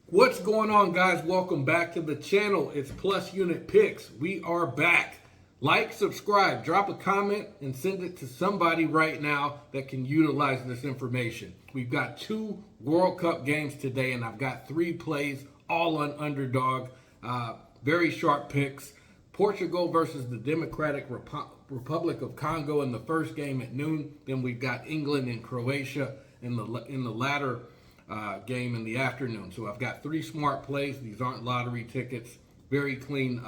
What's going on, guys? Welcome back to the channel. It's Plus Unit Picks. We are back. Like, subscribe, drop a comment, and send it to somebody right now that can utilize this information. We've got 2 World Cup games today, and I've got 3 plays, all on underdog. Very sharp picks. Portugal versus the Democratic Republic of Congo in the first game at noon. Then we've got England and Croatia in the latter game in the afternoon. So I've got 3 smart plays. These aren't lottery tickets. Very clean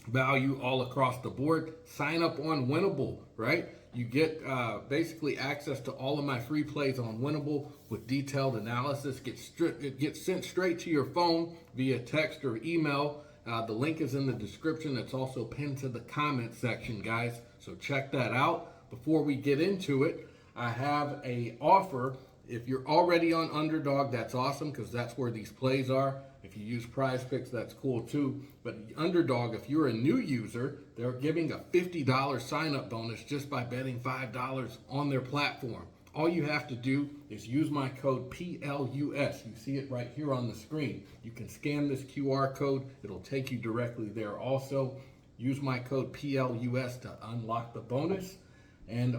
value all across the board. Sign up on Winnable, right? You get basically access to all of my free plays on Winnable with detailed analysis. It gets sent straight to your phone via text or email. The link is in the description. It's also pinned to the comment section, guys. So check that out. Before we get into it, I have a offer. If you're already on Underdog, that's awesome because that's where these plays are. If you use Prizepicks, that's cool too. But Underdog, if you're a new user, they're giving a $50 sign-up bonus just by betting $5 on their platform. All you have to do is use my code PLUS. You see it right here on the screen. You can scan this QR code. It'll take you directly there. Also, use my code PLUS to unlock the bonus. And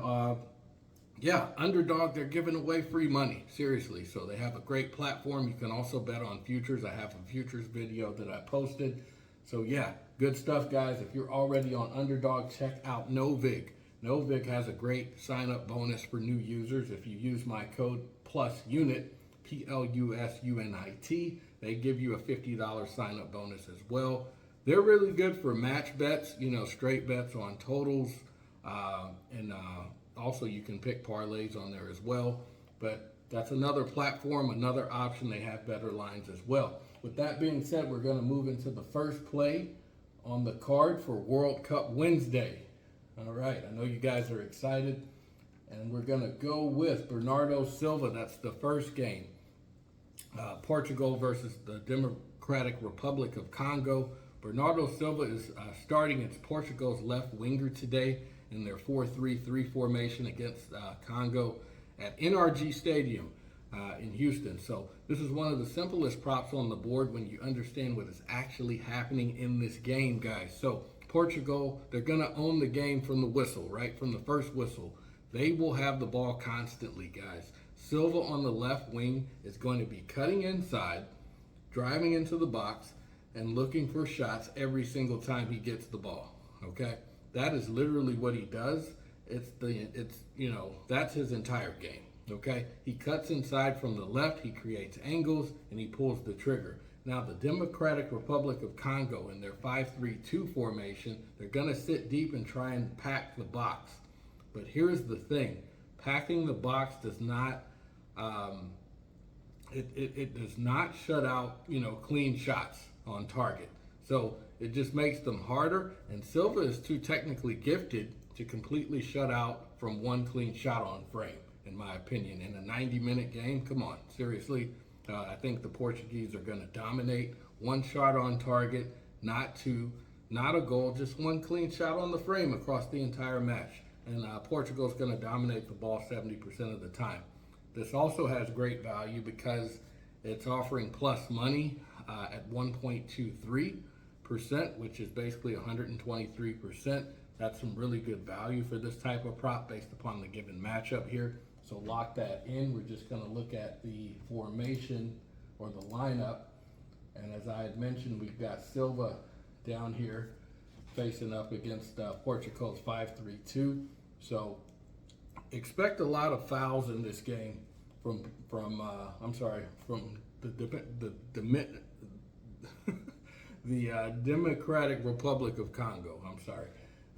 yeah, Underdog, they're giving away free money, seriously. So they have a great platform. You can also bet on futures. I have a futures video that I posted. So yeah, good stuff, guys. If you're already on Underdog, check out Novig. Novig has a great sign-up bonus for new users. If you use my code PLUSUNIT, PLUSUNIT, they give you a $50 sign-up bonus as well. They're really good for match bets, straight bets on totals, and also, you can pick parlays on there as well. But that's another platform, another option. They have better lines as well. With that being said, we're going to move into the first play on the card for World Cup Wednesday. All right, I know you guys are excited. And we're going to go with Bernardo Silva. That's the first game. Portugal versus the Democratic Republic of Congo. Bernardo Silva is starting as Portugal's left winger today in their 4-3-3 formation against Congo at NRG Stadium in Houston. So this is one of the simplest props on the board when you understand what is actually happening in this game, guys. So Portugal, they're going to own the game from the whistle, right? From the first whistle. They will have the ball constantly, guys. Silva on the left wing is going to be cutting inside, driving into the box, and looking for shots every single time he gets the ball, okay? That is literally what he does. That's his entire game, okay? He cuts inside from the left, he creates angles, and he pulls the trigger. Now, the Democratic Republic of Congo in their 5-3-2 formation, they're going to sit deep and try and pack the box. But here's the thing. Packing the box does not, it does not shut out, clean shots on target. So it just makes them harder, and Silva is too technically gifted to completely shut out from one clean shot on frame, in my opinion. In a 90-minute game, come on, seriously. I think the Portuguese are going to dominate. One shot on target, not two, not a goal, just one clean shot on the frame across the entire match. And Portugal's going to dominate the ball 70% of the time. This also has great value because it's offering plus money at 1.23%, which is basically 123%. That's some really good value for this type of prop based upon the given matchup here. So lock that in. We're just going to look at the formation or the lineup. And as I had mentioned, we've got Silva down here facing up against Portugal's 5-3-2. So expect a lot of fouls in this game from the Democratic Republic of Congo.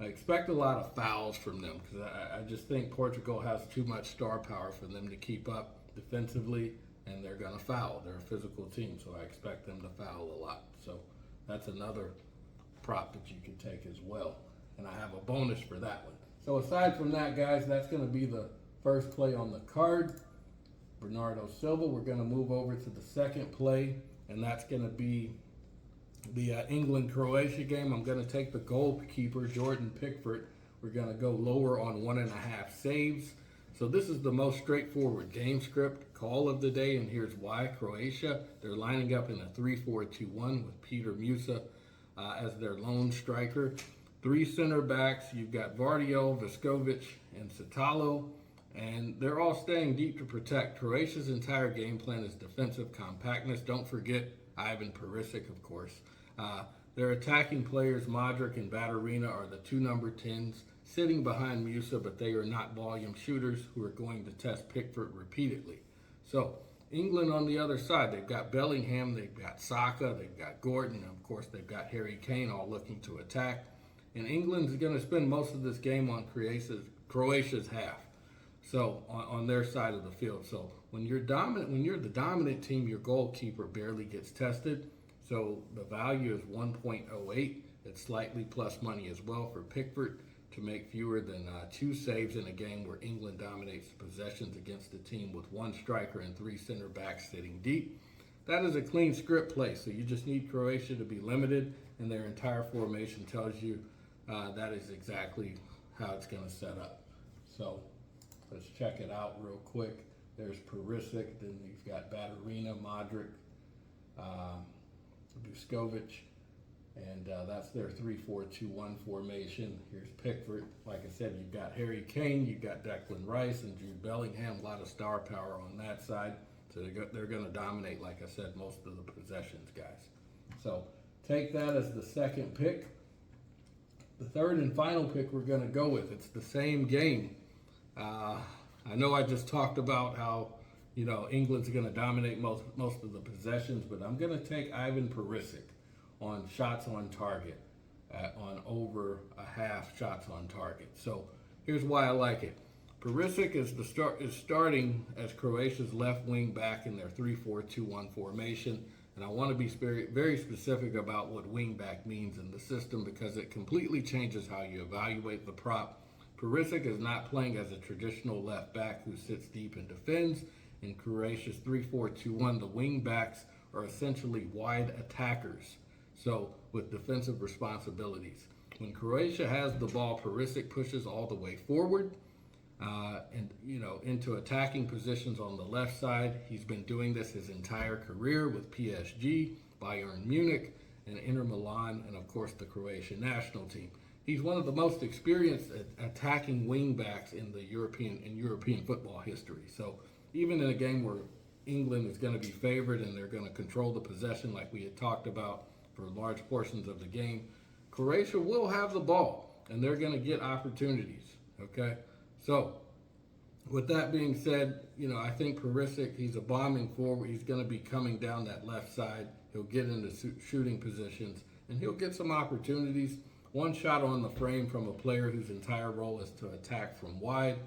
I expect a lot of fouls from them because I just think Portugal has too much star power for them to keep up defensively, and they're going to foul. They're a physical team, so I expect them to foul a lot. So that's another prop that you can take as well. And I have a bonus for that one. So aside from that, guys, that's going to be the first play on the card. Bernardo Silva. We're going to move over to the second play, and that's going to be the England-Croatia game. I'm going to take the goalkeeper, Jordan Pickford. We're going to go lower on 1.5 saves. So this is the most straightforward game script call of the day, and here's why. Croatia, they're lining up in a 3-4-2-1 with Peter Musa as their lone striker. 3 center backs, you've got Vardiol, Viskovic, and Satalo, and they're all staying deep to protect. Croatia's entire game plan is defensive compactness. Don't forget Ivan Perisic, of course. Their attacking players, Modric and Baturina, are the 2 number 10s sitting behind Musa, but they are not volume shooters who are going to test Pickford repeatedly. So England on the other side, they've got Bellingham, they've got Saka, they've got Gordon, and of course they've got Harry Kane all looking to attack. And England's going to spend most of this game on Croatia's half, so on their side of the field. So when you're the dominant team, your goalkeeper barely gets tested. So the value is 1.08. It's slightly plus money as well for Pickford to make fewer than 2 saves in a game where England dominates possessions against a team with 1 striker and 3 center backs sitting deep. That is a clean script play, so you just need Croatia to be limited, and their entire formation tells you that is exactly how it's going to set up. So let's check it out real quick. There's Perisic, then you've got Baturina, Modric, Vuskovic, and that's their 3-4-2-1 formation. Here's Pickford. Like I said, you've got Harry Kane, you've got Declan Rice, and Jude Bellingham. A lot of star power on that side. So they're going to dominate, like I said, most of the possessions, guys. So take that as the second pick. The third and final pick we're going to go with. It's the same game. I know I just talked about how England's going to dominate most of the possessions, but I'm going to take Ivan Perisic on shots on target, on over a half shots on target. So here's why I like it. Perisic is starting as Croatia's left wing back in their 3-4-2-1 formation. And I want to be very specific about what wing back means in the system, because it completely changes how you evaluate the prop. Perisic is not playing as a traditional left back who sits deep and defends. In Croatia's 3-4-2-1, the wing backs are essentially wide attackers, so with defensive responsibilities. When Croatia has the ball, Perisic pushes all the way forward into attacking positions on the left side. He's been doing this his entire career with PSG, Bayern Munich, and Inter Milan, and of course the Croatian national team. He's one of the most experienced attacking wing backs in European football history. So even in a game where England is going to be favored and they're going to control the possession like we had talked about for large portions of the game, Croatia will have the ball and they're going to get opportunities. Okay, so with that being said, I think Perisic, he's a bombing forward. He's going to be coming down that left side. He'll get into shooting positions, and he'll get some opportunities. 1 shot on the frame from a player whose entire role is to attack from wide.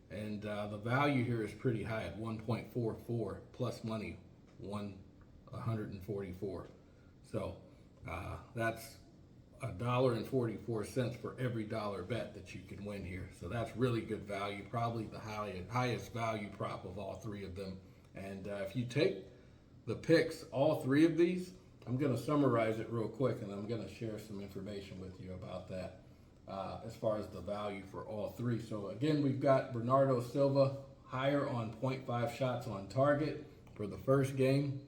And the value here is pretty high at 1.44, plus money 144. So that's $1.44 for every dollar bet that you can win here. So that's really good value, probably the highest value prop of all 3 of them. And if you take the picks, all 3 of these, I'm going to summarize it real quick, and I'm going to share some information with you about that as far as the value for all 3. So again, we've got Bernardo Silva higher on 0.5 shots on target for the first game,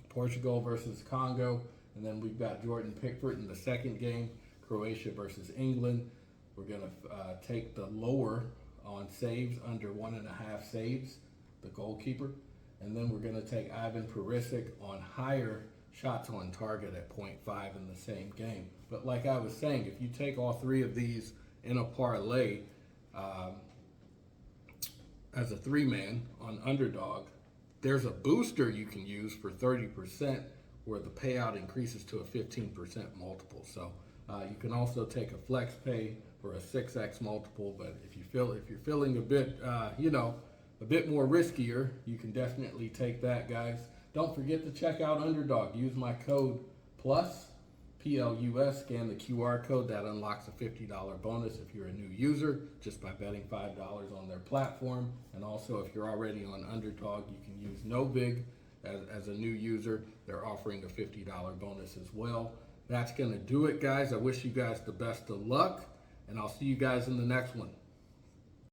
Portugal versus Congo. And then we've got Jordan Pickford in the second game, Croatia versus England. We're going to take the lower on saves, under 1.5 saves, the goalkeeper. And then we're going to take Ivan Perisic on higher shots on target at 0.5 in the same game. But like I was saying, if you take all 3 of these in a parlay as a 3-man on underdog, there's a booster you can use for 30%, where the payout increases to a 15% multiple. So you can also take a flex pay for a 6x multiple, but if you're feeling a bit a bit more riskier, you can definitely take that, guys. Don't forget to check out Underdog. Use my code PLUS, PLUS, scan the QR code. That unlocks a $50 bonus if you're a new user, just by betting $5 on their platform. And also, if you're already on Underdog, you can use No Big as a new user. They're offering a $50 bonus as well. That's going to do it, guys. I wish you guys the best of luck, and I'll see you guys in the next one.